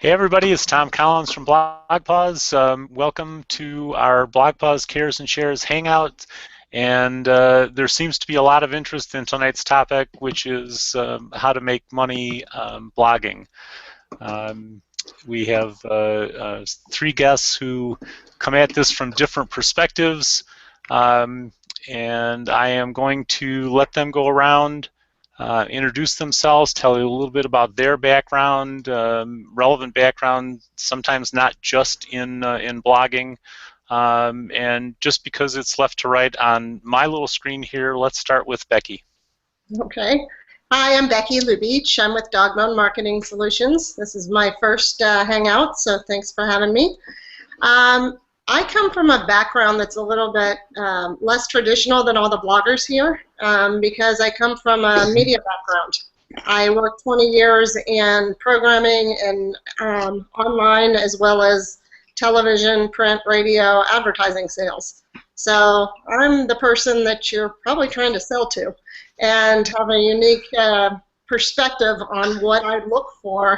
Hey everybody, it's Tom Collins from BlogPaws. Welcome to our BlogPaws Cares and Shares Hangout. And there seems to be a lot of interest in tonight's topic, which is how to make money blogging. We have three guests who come at this from different perspectives, and I am going to let them go around, introduce themselves, tell you a little bit about their background, relevant background, sometimes not just in blogging. And just because it's left to right on my little screen here, let's start with Beke. Okay. Hi, I'm Beke Lubeach. I'm with Dogmone Marketing Solutions. This is my first hangout, so thanks for having me. I come from a background that's a little bit less traditional than all the bloggers here because I come from a media background. I worked 20 years in programming and online as well as television, print, radio, advertising sales. So I'm the person that you're probably trying to sell to and have a unique perspective on what I look for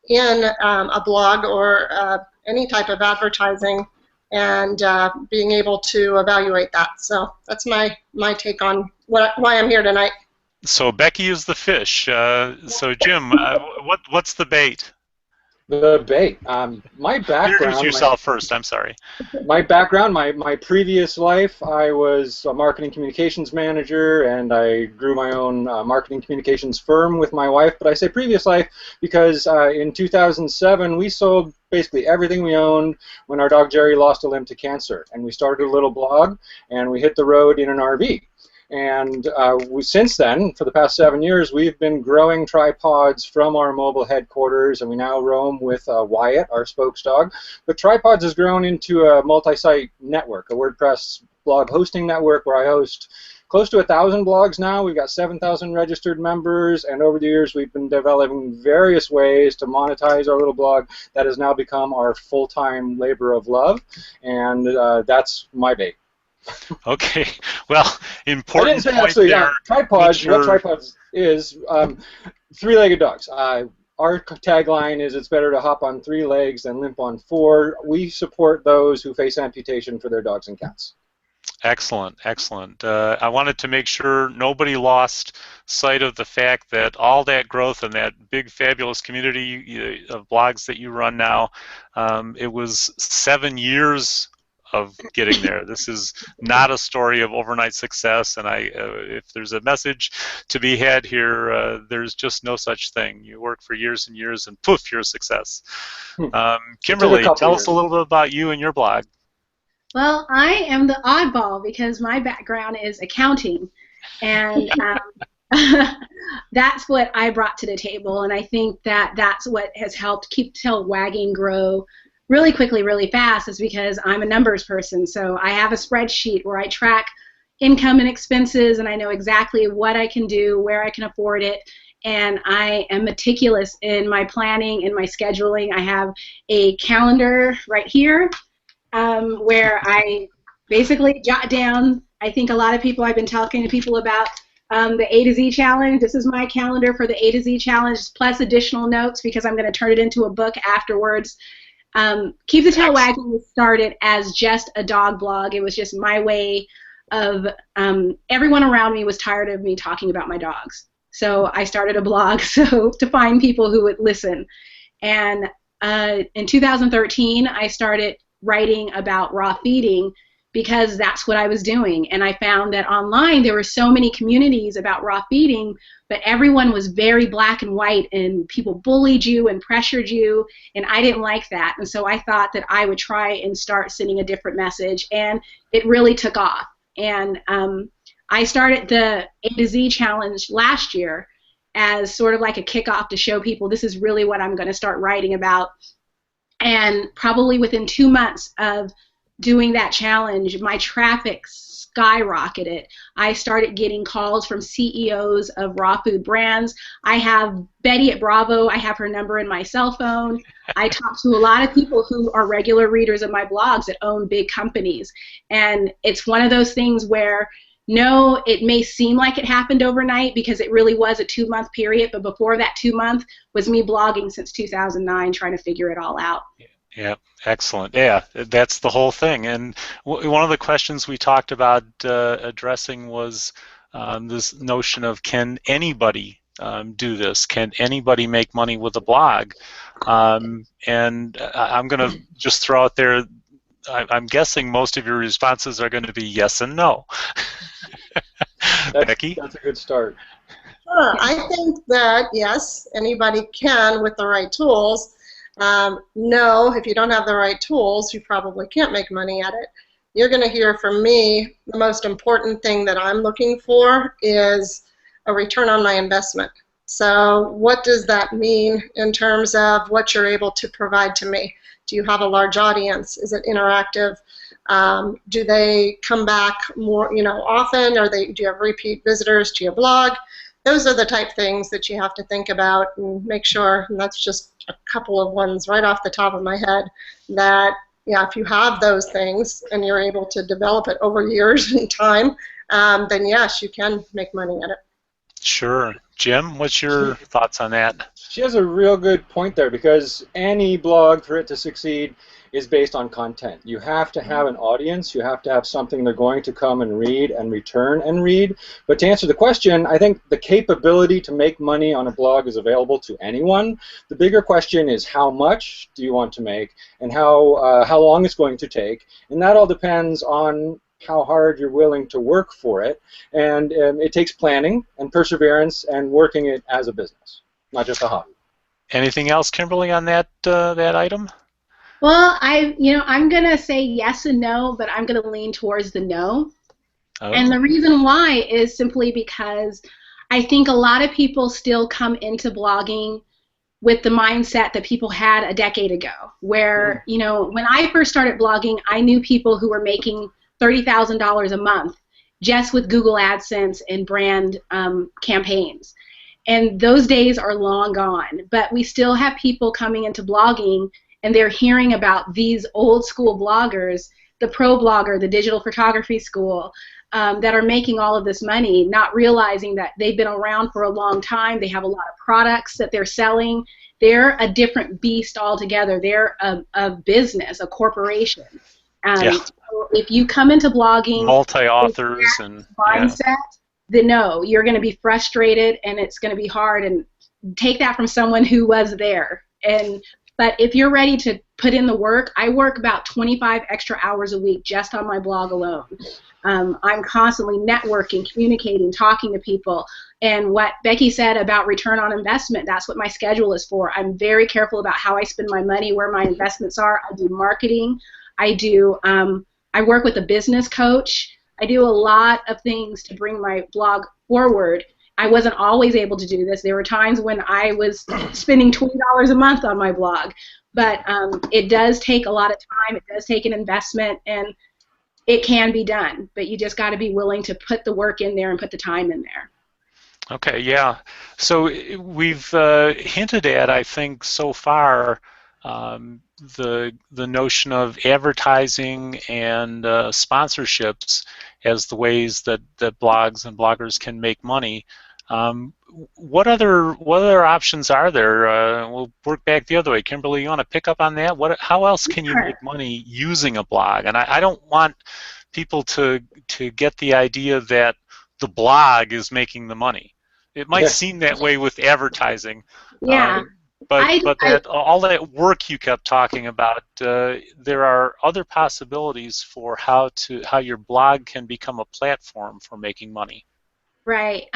in a blog or any type of advertising, and being able to evaluate that. So that's my take on why I'm here tonight. So Beke is the fish. So Jim, what's the bait? The bait. My background. Introduce yourself first. I'm sorry. My background. My previous life, I was a marketing communications manager, and I grew my own marketing communications firm with my wife. But I say previous life because in 2007 we sold basically everything we owned when our dog Jerry lost a limb to cancer, and we started a little blog, and we hit the road in an RV. And since then, for the past 7 years, we've been growing Tripawds from our mobile headquarters, and we now roam with Wyatt, our spokes dog. But Tripawds has grown into a multi-site network, a WordPress blog hosting network where I host close to 1,000 blogs now. We've got 7,000 registered members, and over the years we've been developing various ways to monetize our little blog that has now become our full-time labor of love, and that's my bait. Okay, well, important point actually, there. Tripawds, what Tripawds is, three-legged dogs. Our tagline is it's better to hop on 3 legs than limp on 4. We support those who face amputation for their dogs and cats. Excellent, excellent. I wanted to make sure nobody lost sight of the fact that all that growth and that big, fabulous community of blogs that you run now, it was 7 years of getting there. This is not a story of overnight success, and if there's a message to be had here, there's just no such thing. You work for years and years, and poof, you're a success. Kimberly, tell us a little bit about you and your blog. Well, I am the oddball because my background is accounting, and that's what I brought to the table, and I think that that's what has helped keep Tail Wagging grow really quickly, really fast, is because I'm a numbers person. So I have a spreadsheet where I track income and expenses, and I know exactly what I can do, where I can afford it, and I am meticulous in my planning and my scheduling. I have a calendar right here where I basically jot down, I think a lot of people, I've been talking to people about the A to Z challenge. This is my calendar for the A to Z challenge, plus additional notes because I'm going to turn it into a book afterwards. Keep the Tail Wagging was started as just a dog blog. It was just my way of, everyone around me was tired of me talking about my dogs. So I started a blog to find people who would listen. And in 2013, I started writing about raw feeding because that's what I was doing. And I found that online there were so many communities about raw feeding, but everyone was very black and white, and people bullied you and pressured you, and I didn't like that. And so I thought that I would try and start sending a different message, and it really took off. And I started the A to Z challenge last year as sort of like a kickoff to show people this is really what I'm going to start writing about. And probably within 2 months of doing that challenge, my traffic skyrocketed. I started getting calls from CEOs of raw food brands. I have Betty at Bravo. I have her number in my cell phone. I talk to a lot of people who are regular readers of my blogs that own big companies. And it's one of those things where no, it may seem like it happened overnight because it really was a 2-month period, but before that 2 month was me blogging since 2009 trying to figure it all out. Yeah, excellent. Yeah, that's the whole thing. And one of the questions we talked about addressing was this notion of, can anybody do this? Can anybody make money with a blog? And I'm going to just throw out there, I'm guessing most of your responses are going to be yes and no. Becky? That's a good start. Sure. I think that, yes, anybody can with the right tools. No, if you don't have the right tools, you probably can't make money at it. You're going to hear from me, the most important thing that I'm looking for is a return on my investment. So what does that mean in terms of what you're able to provide to me? Do you have a large audience? Is it interactive? Do they come back more, often? Do you have repeat visitors to your blog? Those are the type things that you have to think about and make sure, and that's just a couple of ones right off the top of my head, that if you have those things and you're able to develop it over years and time, then yes, you can make money at it. Sure. Jim, what's your thoughts on that? She has a real good point there, because any blog, for it to succeed, is based on content. You have to have an audience. You have to have something they're going to come and read and return and read. But to answer the question, I think the capability to make money on a blog is available to anyone. The bigger question is, how much do you want to make, and how long it's going to take, and that all depends on how hard you're willing to work for it. And it takes planning and perseverance and working it as a business, not just a hobby. Anything else, Kimberly, on that that item? Well, I'm going to say yes and no, but I'm going to lean towards the no. Oh. And the reason why is simply because I think a lot of people still come into blogging with the mindset that people had a decade ago, where, when I first started blogging, I knew people who were making $30,000 a month just with Google AdSense and brand campaigns. And those days are long gone. But we still have people coming into blogging, and they're hearing about these old school bloggers, the pro blogger, the digital photography school, that are making all of this money, not realizing that they've been around for a long time. They have a lot of products that they're selling. They're a different beast altogether. They're a business, a corporation. So if you come into blogging multi-authors and mindset, then no, you're going to be frustrated and it's going to be hard. And take that from someone who was there. But if you're ready to put in the work, I work about 25 extra hours a week just on my blog alone. I'm constantly networking, communicating, talking to people. And what Becky said about return on investment, that's what my schedule is for. I'm very careful about how I spend my money, where my investments are. I do marketing. I work with a business coach. I do a lot of things to bring my blog forward. I wasn't always able to do this. There were times when I was spending $20 a month on my blog. But it does take a lot of time. It does take an investment, and it can be done. But you just got to be willing to put the work in there and put the time in there. Okay, yeah. So we've hinted at, I think, so far, the notion of advertising and sponsorships as the ways that blogs and bloggers can make money. What other options are there? We'll work back the other way. Kimberly, you want to pick up on that? How else can you make money using a blog? And I don't want people to get the idea that the blog is making the money. It might seem that way with advertising. Yeah. But all that work you kept talking about, there are other possibilities for how your blog can become a platform for making money. Right.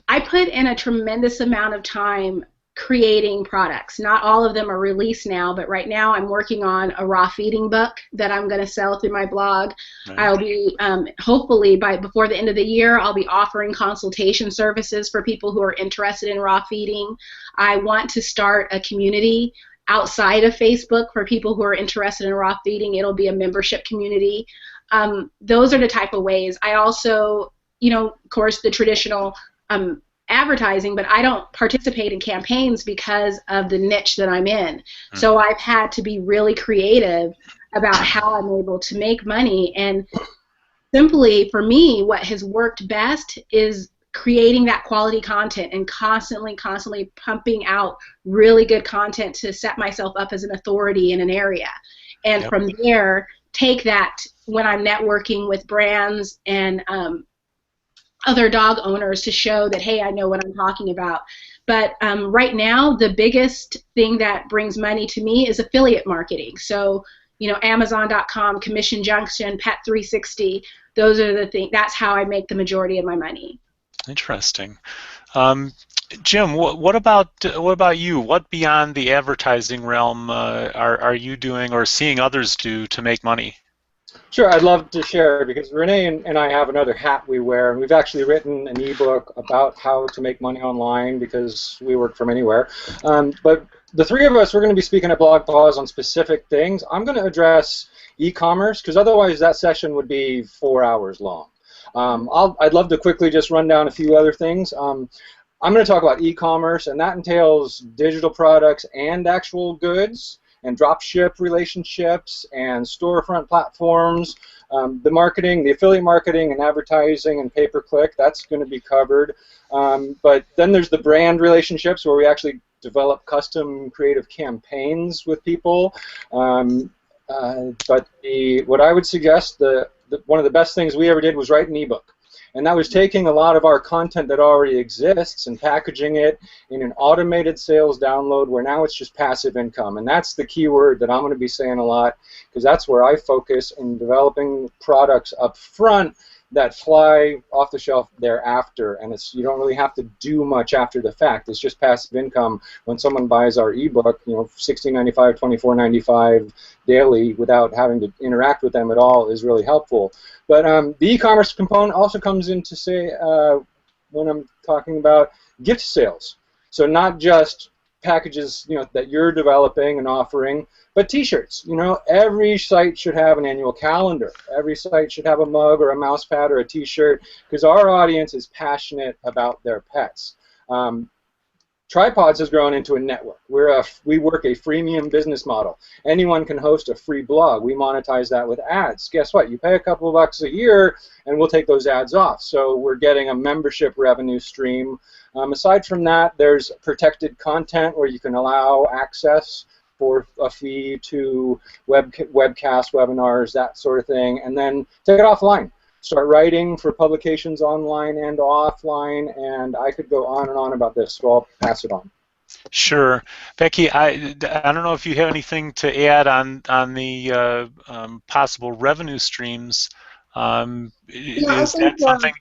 I put in a tremendous amount of time creating products. Not all of them are released now, but right now I'm working on a raw feeding book that I'm going to sell through my blog. Right. I'll be, hopefully before the end of the year, I'll be offering consultation services for people who are interested in raw feeding. I want to start a community outside of Facebook for people who are interested in raw feeding. It'll be a membership community. Those are the type of ways. I also, of course, the traditional advertising, but I don't participate in campaigns because of the niche that I'm in. Mm-hmm. So I've had to be really creative about how I'm able to make money. And simply, for me, what has worked best is creating that quality content and constantly pumping out really good content to set myself up as an authority in an area. And Yep. from there, take that when I'm networking with brands and other dog owners to show that, hey, I know what I'm talking about. But right now, the biggest thing that brings money to me is affiliate marketing. So, Amazon.com, Commission Junction, Pet360, those are the things. That's how I make the majority of my money. Interesting. Jim, what about you? What beyond the advertising realm are you doing or seeing others do to make money? Sure, I'd love to share because Renee and I have another hat we wear, and we've actually written an ebook about how to make money online because we work from anywhere. But the three of us, we're going to be speaking at BlogPaws on specific things. I'm going to address e-commerce because otherwise that session would be 4 hours long. I'd love to quickly just run down a few other things. I'm going to talk about e-commerce, and that entails digital products and actual goods, and drop ship relationships and storefront platforms, the marketing, the affiliate marketing and advertising and pay-per-click, that's going to be covered. But then there's the brand relationships where we actually develop custom creative campaigns with people. But what I would suggest, one of the best things we ever did was write an ebook. And that was taking a lot of our content that already exists and packaging it in an automated sales download where now it's just passive income. And that's the key word that I'm going to be saying a lot because that's where I focus in developing products up front that fly off the shelf thereafter. And you don't really have to do much after the fact. It's just passive income when someone buys our ebook, $16.95, $24.95 daily without having to interact with them at all is really helpful. But the e-commerce component also comes into say when I'm talking about gift sales. So not just packages that you're developing and offering, but T-shirts. Every site should have an annual calendar. Every site should have a mug or a mouse pad or a T-shirt because our audience is passionate about their pets. Tripawds has grown into a network. We work a freemium business model. Anyone can host a free blog. We monetize that with ads. Guess what? You pay a couple of bucks a year, and we'll take those ads off. So we're getting a membership revenue stream. Aside from that, there's protected content where you can allow access for a fee to webcasts, webinars, that sort of thing, and then take it offline. Start writing for publications online and offline, and I could go on and on about this, so I'll pass it on. Sure. Beke, I don't know if you have anything to add on the possible revenue streams. Is that something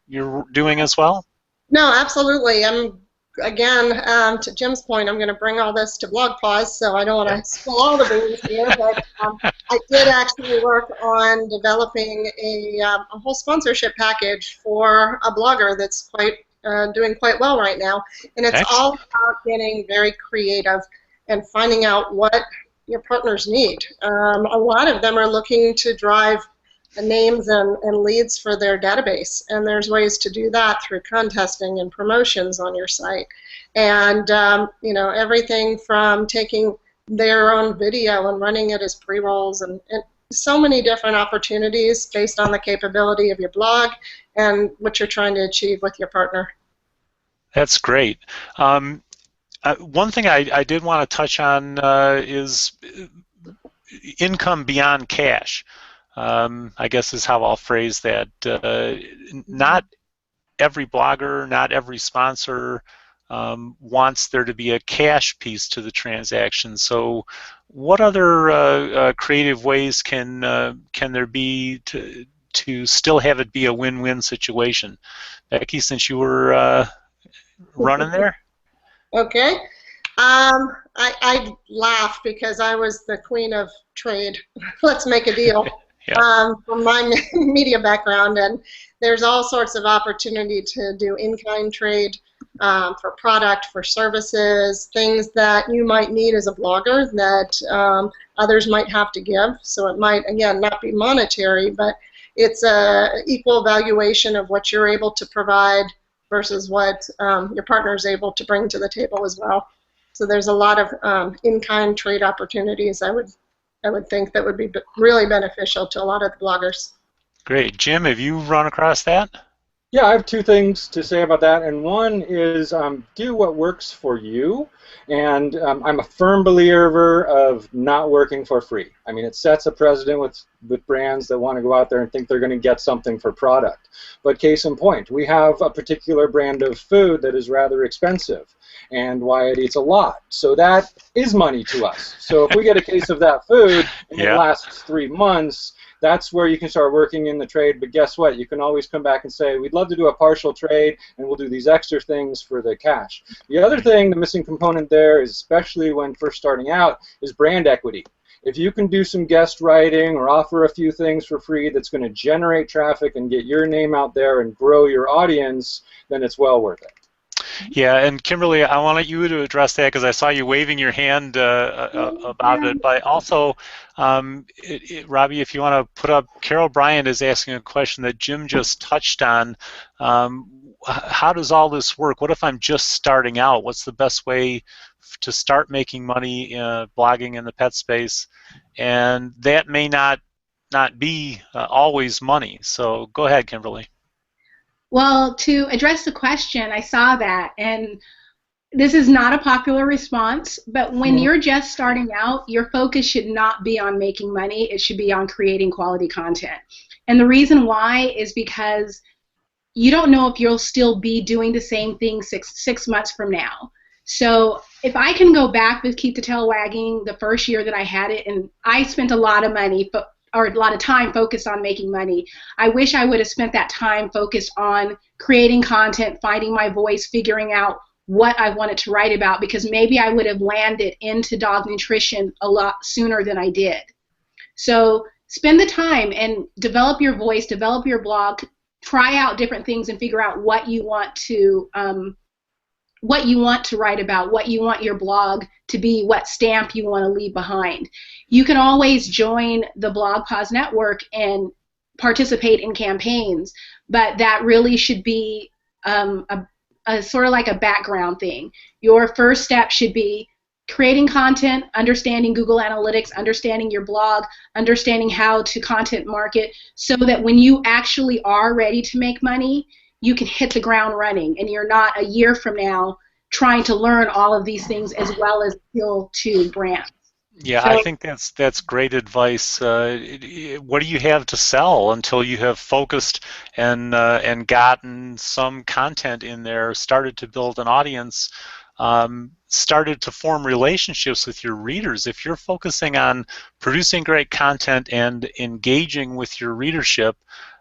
you're doing as well? No, absolutely. Again, to Jim's point, I'm going to bring all this to BlogPaws, so I don't want to spill all the beans here, but I did actually work on developing a whole sponsorship package for a blogger that's doing quite well right now, and it's all about getting very creative and finding out what your partners need. A lot of them are looking to drive names and leads for their database, and there's ways to do that through contesting and promotions on your site, and everything from taking their own video and running it as pre-rolls and so many different opportunities based on the capability of your blog and what you're trying to achieve with your partner. That's great. One thing I did want to touch on is income beyond cash. I guess is how I'll phrase that. Not every blogger, not every sponsor wants there to be a cash piece to the transaction. So what other creative ways can there be to still have it be a win-win situation? Beke, since you were running there? Okay. I laugh because I was the queen of trade. Let's make a deal. From my media background, and there's all sorts of opportunity to do in-kind trade for product, for services, things that you might need as a blogger that others might have to give. So it might, again, not be monetary, but it's a equal valuation of what you're able to provide versus what your partner is able to bring to the table as well. So there's a lot of in-kind trade opportunities I would think that would be really beneficial to a lot of the bloggers. Great. Jim, have you run across that? Yeah, I have two things to say about that, and one is do what works for you, and I'm a firm believer of not working for free. I mean, it sets a precedent with brands that want to go out there and think they're going to get something for product. But case in point, we have a particular brand of food that is rather expensive, and Wyatt eats a lot, so that is money to us. So if we get a case of that food and it Yeah. lasts 3 months, that's where you can start working in the trade. But guess what? You can always come back and say, we'd love to do a partial trade, and we'll do these extra things for the cash. The other thing, the missing component there, is especially when first starting out, is brand equity. If you can do some guest writing or offer a few things for free that's going to generate traffic and get your name out there and grow your audience, then it's well worth it. Yeah, and Kimberly, I wanted you to address that because I saw you waving your hand about it. But also, Robbie, if you want to put up, Carol Bryant is asking a question that Jim just touched on. How does all this work? What if I'm just starting out? What's the best way to start making money blogging in the pet space? And that may not be always money. So go ahead, Kimberly. Well, to address the question, I saw that, and this is not a popular response, but when you're just starting out, your focus should not be on making money. It should be on creating quality content. And the reason why is because you don't know if you'll still be doing the same thing six months from now. So if I can go back with Keep the Tail Wagging the first year that I had it, and I spent a lot of money, or a lot of time focused on making money. I wish I would have spent that time focused on creating content, finding my voice, figuring out what I wanted to write about, because maybe I would have landed into dog nutrition a lot sooner than I did. So spend the time and develop your voice, develop your blog, try out different things and figure out what you want to write about, what you want your blog to be, what stamp you want to leave behind. You can always join the BlogPaws network and participate in campaigns, but that really should be a sort of like a background thing. Your first step should be creating content, understanding Google Analytics, understanding your blog, understanding how to content market, so that when you actually are ready to make money, you can hit the ground running, and you're not a year from now trying to learn all of these things as well as appeal to brands. Yeah, So, I think that's great advice. What do you have to sell until you have focused and gotten some content in there, started to build an audience, started to form relationships with your readers? If you're focusing on producing great content and engaging with your readership,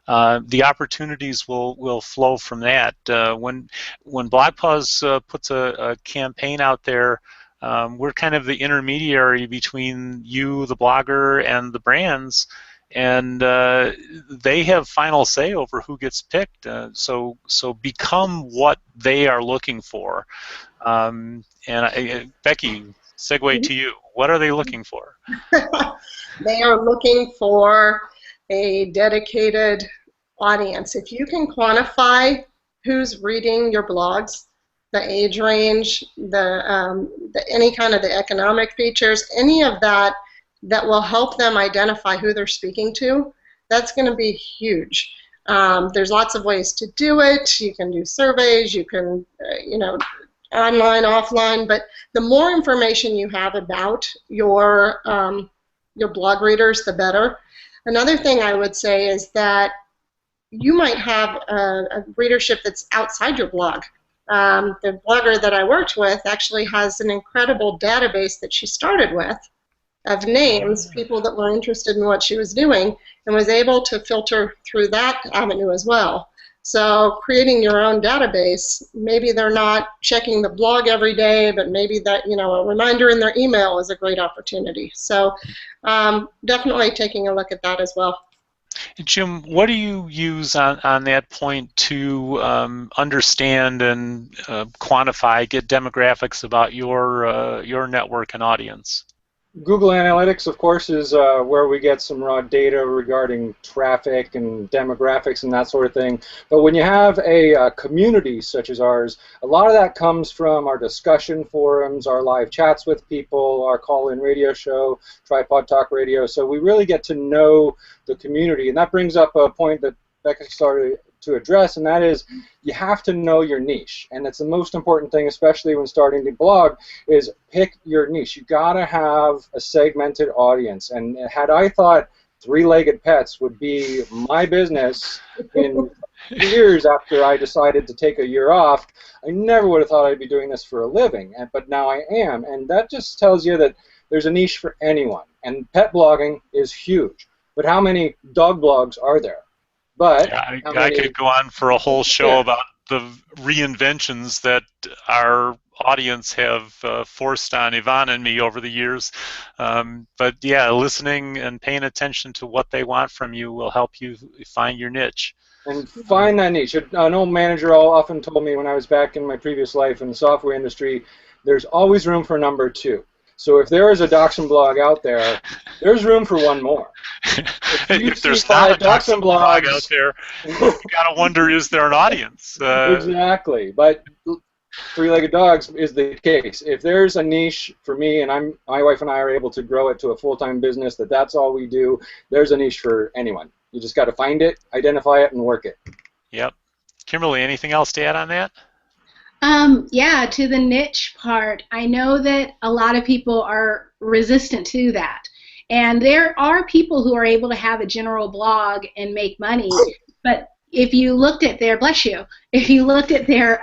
the opportunities will flow from that. When BlogPaws puts a campaign out there, we're kind of the intermediary between you, the blogger, and the brands, and they have final say over who gets picked. So become what they are looking for. Becky, segue to you. What are they looking for? They are looking for a dedicated audience. If you can quantify who's reading your blogs, the age range, any kind of the economic features, any of that will help them identify who they're speaking to, that's going to be huge. There's lots of ways to do it. You can do surveys, you can, online, offline, but the more information you have about your blog readers, the better. Another thing I would say is that you might have a readership that's outside your blog. The blogger that I worked with actually has an incredible database that she started with of names, people that were interested in what she was doing, and was able to filter through that avenue as well. So creating your own database, maybe they're not checking the blog every day, but maybe that, a reminder in their email is a great opportunity. So definitely taking a look at that as well. Jim, what do you use on that point to understand and quantify, get demographics about your network and audience? Google Analytics, of course, is where we get some raw data regarding traffic and demographics and that sort of thing. But when you have a community such as ours, a lot of that comes from our discussion forums, our live chats with people, our call-in radio show, Tripod Talk Radio. So we really get to know the community. And that brings up a point that Beke started to address, and that is you have to know your niche. And it's the most important thing, especially when starting to blog, is pick your niche. You gotta have a segmented audience. And had I thought three-legged pets would be my business in years after I decided to take a year off, I never would have thought I'd be doing this for a living. But now I am. And that just tells you that there's a niche for anyone. And pet blogging is huge. But how many dog blogs are there? But yeah, I could go on for a whole show about the reinventions that our audience have forced on Yvonne and me over the years. But yeah, listening and paying attention to what they want from you will help you find your niche. And find that niche. An old manager often told me when I was back in my previous life in the software industry, there's always room for number two. So if there is a dachshund blog out there, there's room for one more. If there's not a dachshund blog out there, you gotta wonder, is there an audience? Exactly. But three-legged dogs is the case. If there's a niche for me, and my wife and I are able to grow it to a full-time business, that's all we do, there's a niche for anyone. You just got to find it, identify it, and work it. Yep. Kimberly, anything else to add on that? Yeah, to the niche part, I know that a lot of people are resistant to that. And there are people who are able to have a general blog and make money, but if you looked at their, bless you, if you looked at their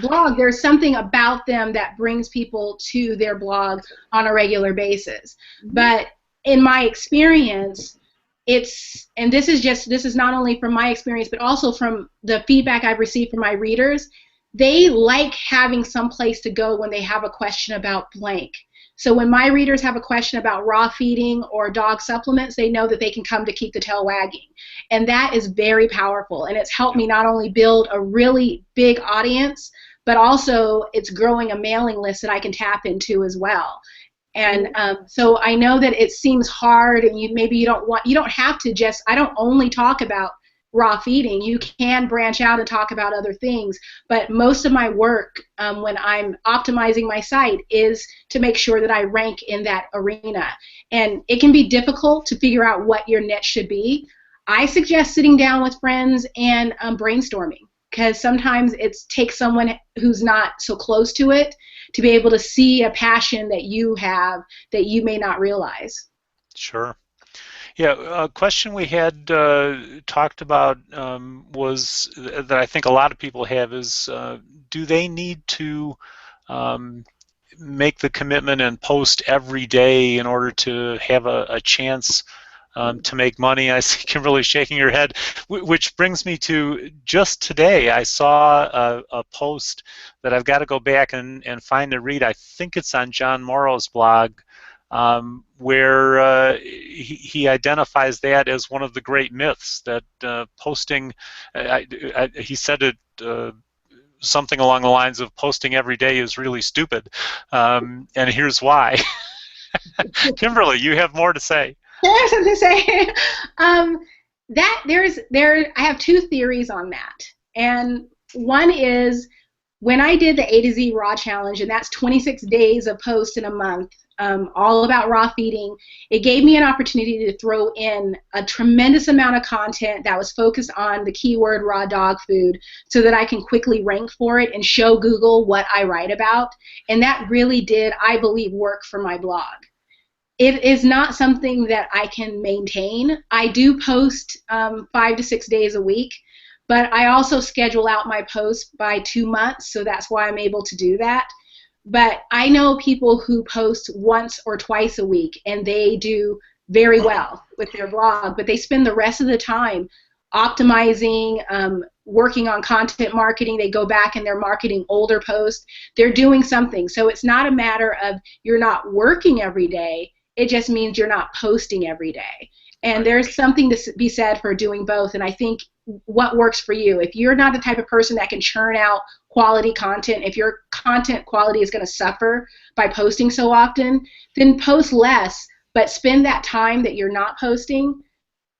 blog, there's something about them that brings people to their blog on a regular basis. But in my experience, and this is not only from my experience, but also from the feedback I've received from my readers, they like having some place to go when they have a question about blank. So when my readers have a question about raw feeding or dog supplements, they know that they can come to Keep the Tail Wagging. And that is very powerful. And it's helped me not only build a really big audience, but also it's growing a mailing list that I can tap into as well. And so I know that it seems hard, and you don't have to just, I don't only talk about raw feeding. You can branch out and talk about other things, but most of my work when I'm optimizing my site is to make sure that I rank in that arena. And it can be difficult to figure out what your niche should be. I suggest sitting down with friends and brainstorming, because sometimes it takes someone who's not so close to it to be able to see a passion that you have that you may not realize. Sure. Yeah, a question we had talked about was that I think a lot of people have is, do they need to make the commitment and post every day in order to have a chance to make money? I see Kimberly shaking her head, which brings me to just today. I saw a post that I've got to go back and find and read. I think it's on John Morrow's blog, where he identifies that as one of the great myths, that posting, he said it something along the lines of posting every day is really stupid, and here's why. Kimberly, you have more to say. There's something to say. I have two theories on that, and one is when I did the A to Z Raw Challenge, and that's 26 days of posts in a month, all about raw feeding, it gave me an opportunity to throw in a tremendous amount of content that was focused on the keyword raw dog food so that I can quickly rank for it and show Google what I write about, and that really did, I believe, work for my blog. It is not something that I can maintain. I do post 5 to 6 days a week, but I also schedule out my posts by 2 months, so that's why I'm able to do that. But I know people who post once or twice a week, and they do very well with their blog, but they spend the rest of the time optimizing, working on content marketing. They go back and they're marketing older posts. They're doing something. So it's not a matter of you're not working every day. It just means you're not posting every day. And there's something to be said for doing both. And I think what works for you. If you're not the type of person that can churn out quality content, if your content quality is going to suffer by posting so often, then post less, but spend that time that you're not posting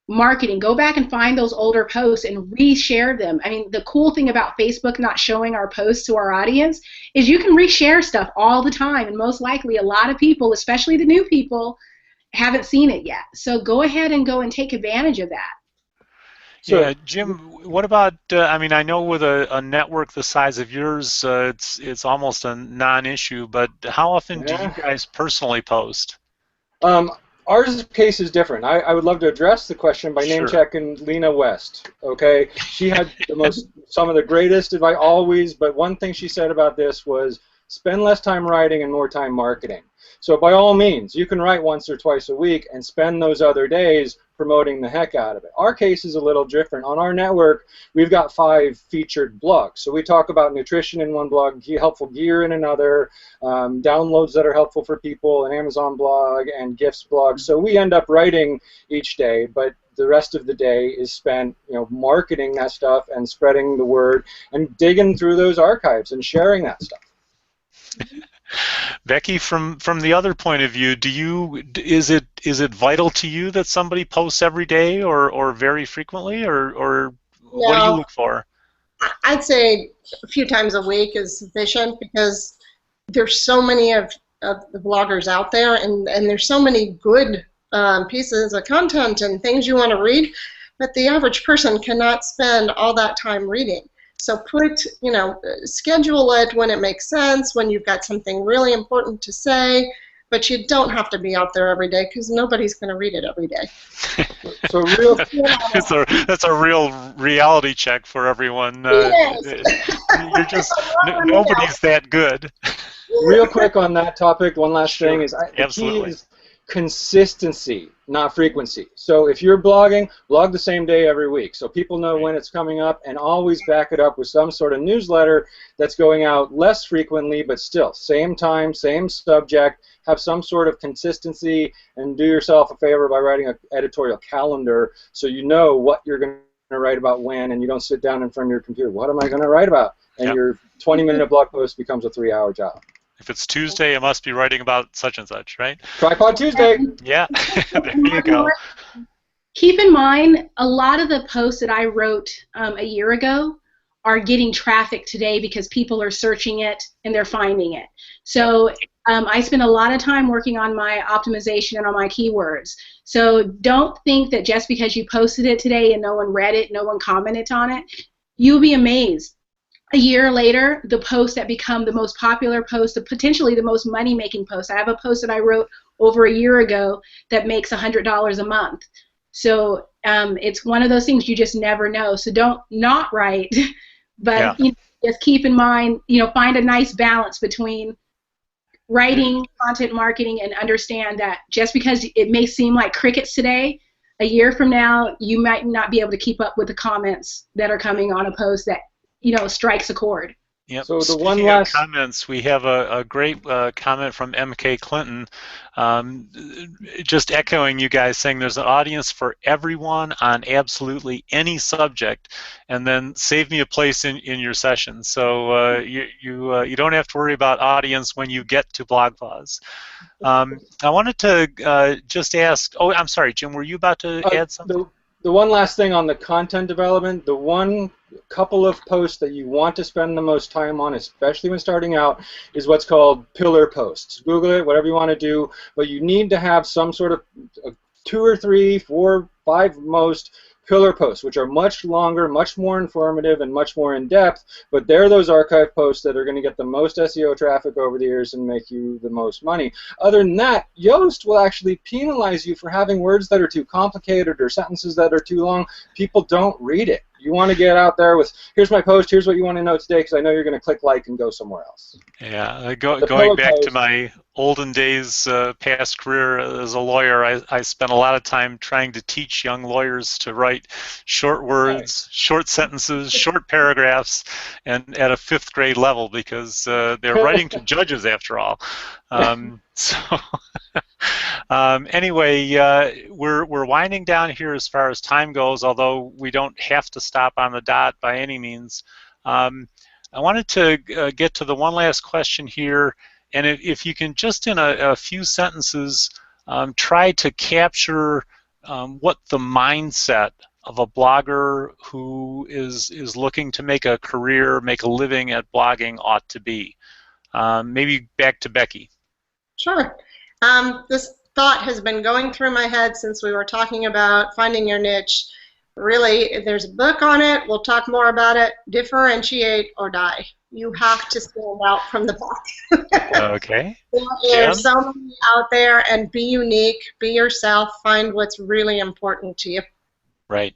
marketing. Go back and find those older posts and reshare them. I mean, the cool thing about Facebook not showing our posts to our audience is you can reshare stuff all the time, and most likely a lot of people, especially the new people, haven't seen it yet. So go ahead and take advantage of that. So, yeah, Jim, what about, I mean, I know with a network the size of yours, it's almost a non-issue, but how often do you guys personally post? Ours case is different. I would love to address the question by name checking Lena West. Okay, she had some of the greatest advice always, but one thing she said about this was spend less time writing and more time marketing. So by all means, you can write once or twice a week and spend those other days promoting the heck out of it. Our case is a little different. On our network, we've got 5 featured blogs. So we talk about nutrition in one blog, helpful gear in another, downloads that are helpful for people, an Amazon blog, and gifts blog. So we end up writing each day, but the rest of the day is spent, marketing that stuff and spreading the word and digging through those archives and sharing that stuff. Beke, from the other point of view, is it vital to you that somebody posts every day or very frequently, or what do you look for? I'd say a few times a week is sufficient, because there's so many of the bloggers out there, and there's so many good pieces of content and things you want to read, but the average person cannot spend all that time reading. So schedule it when it makes sense, when you've got something really important to say, but you don't have to be out there every day, because nobody's going to read it every day. So that's a real reality check for everyone. You're just nobody's that good. Real quick on that topic, one last thing is the key is consistency, not frequency. So if you're blogging, blog the same day every week, so people know when it's coming up, and always back it up with some sort of newsletter that's going out less frequently, but still same time, same subject. Have some sort of consistency, and do yourself a favor by writing an editorial calendar so you know what you're going to write about when, and you don't sit down in front of your computer. What am I going to write about? And your 20-minute blog post becomes a 3-hour job. If it's Tuesday, I must be writing about such and such, right? Tripod Tuesday. Yeah, there you go. Keep in mind, a lot of the posts that I wrote a year ago are getting traffic today because people are searching it and they're finding it. So I spend a lot of time working on my optimization and on my keywords. So don't think that just because you posted it today and no one read it, no one commented on it, you'll be amazed. A year later, the posts that become the most popular post, potentially the most money-making post. I have a post that I wrote over a year ago that makes $100 a month. So it's one of those things you just never know. So don't not write, but just keep in mind, find a nice balance between writing, content marketing, and understand that just because it may seem like crickets today, a year from now, you might not be able to keep up with the comments that are coming on a post that strikes a chord. Yep. So the Speaking of comments, we have a great comment from MK Clinton, just echoing you guys, saying there's an audience for everyone on absolutely any subject, and then save me a place in your session. So you don't have to worry about audience when you get to BlogPaws. I wanted to just ask. Oh, I'm sorry, Jim. Were you about to add something? The one last thing on the content development, the one couple of posts that you want to spend the most time on, especially when starting out, is what's called pillar posts. Google it, whatever you want to do, but you need to have some sort of 2 or 3, 4, 5 most pillar posts, which are much longer, much more informative, and much more in-depth, but they're those archive posts that are going to get the most SEO traffic over the years and make you the most money. Other than that, Yoast will actually penalize you for having words that are too complicated or sentences that are too long. People don't read it. You want to get out there with, here's my post, here's what you want to know today, because I know you're going to click like and go somewhere else. Yeah, going back to my olden days, past career as a lawyer, I spent a lot of time trying to teach young lawyers to write short words, short sentences, short paragraphs, and at a 5th grade level, because they're writing to judges after all. So Anyway, we're winding down here as far as time goes, although we don't have to stop on the dot by any means. I wanted to get to the one last question here, and if you can just in a few sentences try to capture what the mindset of a blogger who is looking to make a career, make a living at blogging ought to be. Maybe back to Becky. Sure. This thought has been going through my head since we were talking about finding your niche. Really, there's a book on it. We'll talk more about it. Differentiate or die. You have to stand out from the pack. Okay. There's so many out there, and be unique, be yourself, find what's really important to you. Right.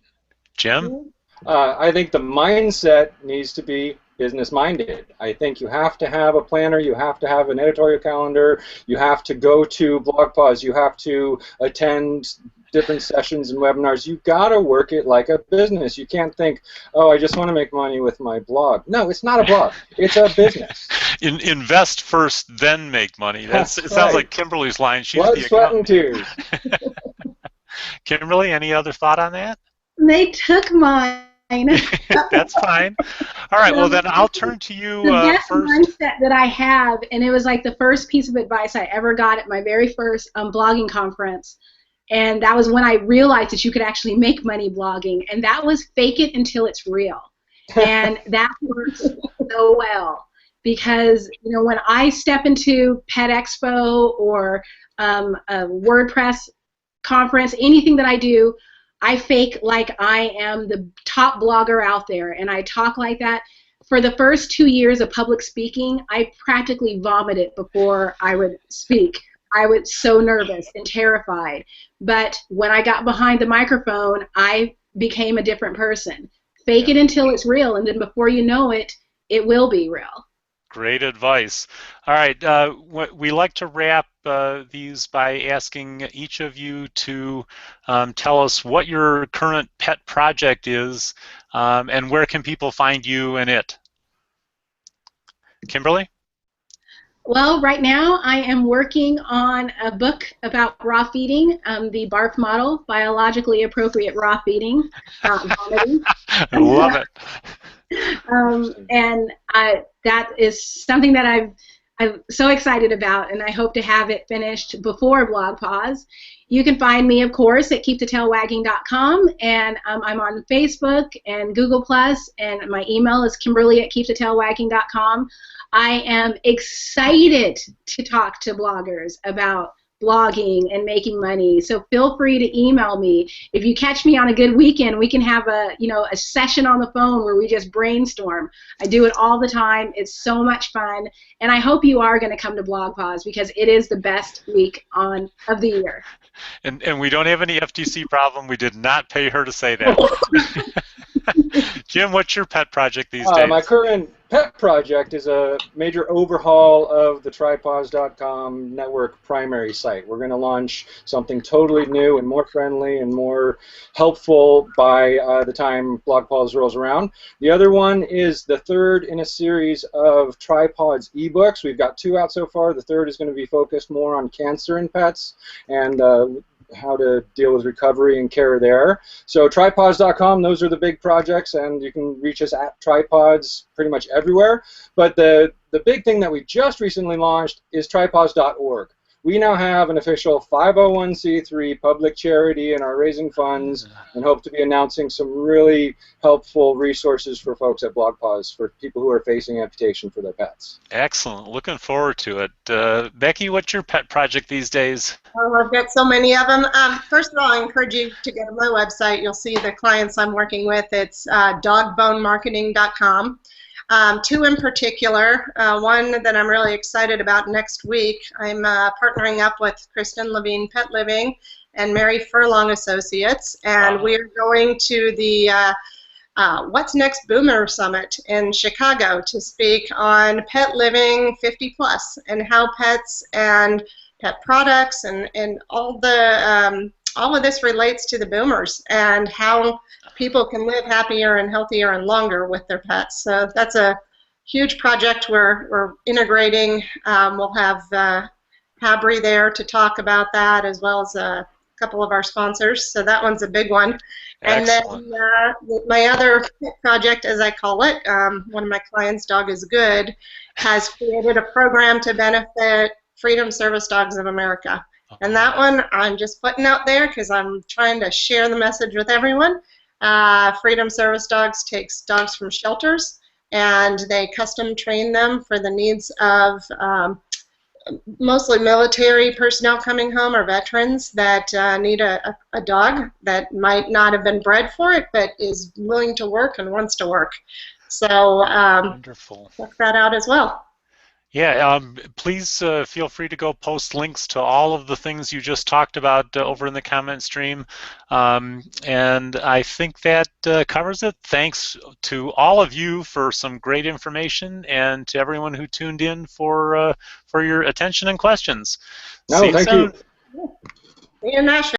Jim? I think the mindset needs to be business-minded. I think you have to have a planner, you have to have an editorial calendar, you have to go to BlogPaws, you have to attend different sessions and webinars. You've got to work it like a business. You can't think, oh, I just want to make money with my blog. No, it's not a blog. It's a business. Invest first, then make money. It sounds right. like Kimberly's line. She's Blood, the sweat, and accountant. tears. Kimberly, any other thought on that? They took mine. That's fine. All right, well then I'll turn to you the best first. mindset that I have, and it was like the first piece of advice I ever got at my very first blogging conference, and that was when I realized that you could actually make money blogging, and that was fake it until it's real. And that works so well because, you know, when I step into Pet Expo or a WordPress conference, anything that I do, I fake like I am the top blogger out there, and I talk like that. For the first 2 years of public speaking, I practically vomited before I would speak. I was so nervous and terrified. But when I got behind the microphone, I became a different person. Fake it until it's real, and then before you know it, it will be real. Great advice. All right, we like to wrap these by asking each of you to tell us what your current pet project is and where can people find you and it. Kimberly? Well, right now I am working on a book about raw feeding, the BARF model, biologically appropriate raw feeding, vomiting. I love it. And that is something that I'm so excited about, and I hope to have it finished before BlogPaws. You can find me, of course, at keepthetailwagging.com, and I'm on Facebook and Google+, and my email is kimberly@keepthetailwagging.com. I am excited to talk to bloggers about blogging and making money, so feel free to email me. If you catch me on a good weekend, we can have a session on the phone where we just brainstorm. I do it all the time. It's so much fun, and I hope you are going to come to BlogPaws because it is the best week of the year. And we don't have any FTC problem. We did not pay her to say that. Jim, what's your pet project these days? My current pet project is a major overhaul of the Tripawds.com network primary site. We're going to launch something totally new and more friendly and more helpful by the time BlogPaws rolls around. The other one is the third in a series of Tripawds ebooks. We've got 2 out so far. The third is going to be focused more on cancer in pets and how to deal with recovery and care there. So Tripawds.com, those are the big projects, and you can reach us at Tripawds pretty much everywhere. But the big thing that we just recently launched is Tripawds.org. We now have an official 501c3 public charity and are raising funds and hope to be announcing some really helpful resources for folks at BlogPaws for people who are facing amputation for their pets. Excellent. Looking forward to it. Becky, what's your pet project these days? Oh, I've got so many of them. First of all, I encourage you to go to my website. You'll see the clients I'm working with. It's dogbonemarketing.com. 2 in particular. One that I'm really excited about next week. I'm partnering up with Kristen Levine Pet Living and Mary Furlong Associates, and we're going to the What's Next Boomer Summit in Chicago to speak on pet living 50 plus and how pets and pet products and all of this relates to the boomers and how people can live happier and healthier and longer with their pets. So that's a huge project we're integrating. We'll have Pabri there to talk about that, as well as a couple of our sponsors. So that one's a big one. Excellent. And then my other project, as I call it, one of my clients, Dog is Good, has created a program to benefit Freedom Service Dogs of America. And that one I'm just putting out there because I'm trying to share the message with everyone. Freedom Service Dogs takes dogs from shelters and they custom train them for the needs of mostly military personnel coming home or veterans that need a dog that might not have been bred for it but is willing to work and wants to work. So Wonderful. check that out as well. Yeah, please feel free to go post links to all of the things you just talked about over in the comment stream. And I think that covers it. Thanks to all of you for some great information, and to everyone who tuned in for your attention and questions. No, See you thank soon. you. See you in Nashville.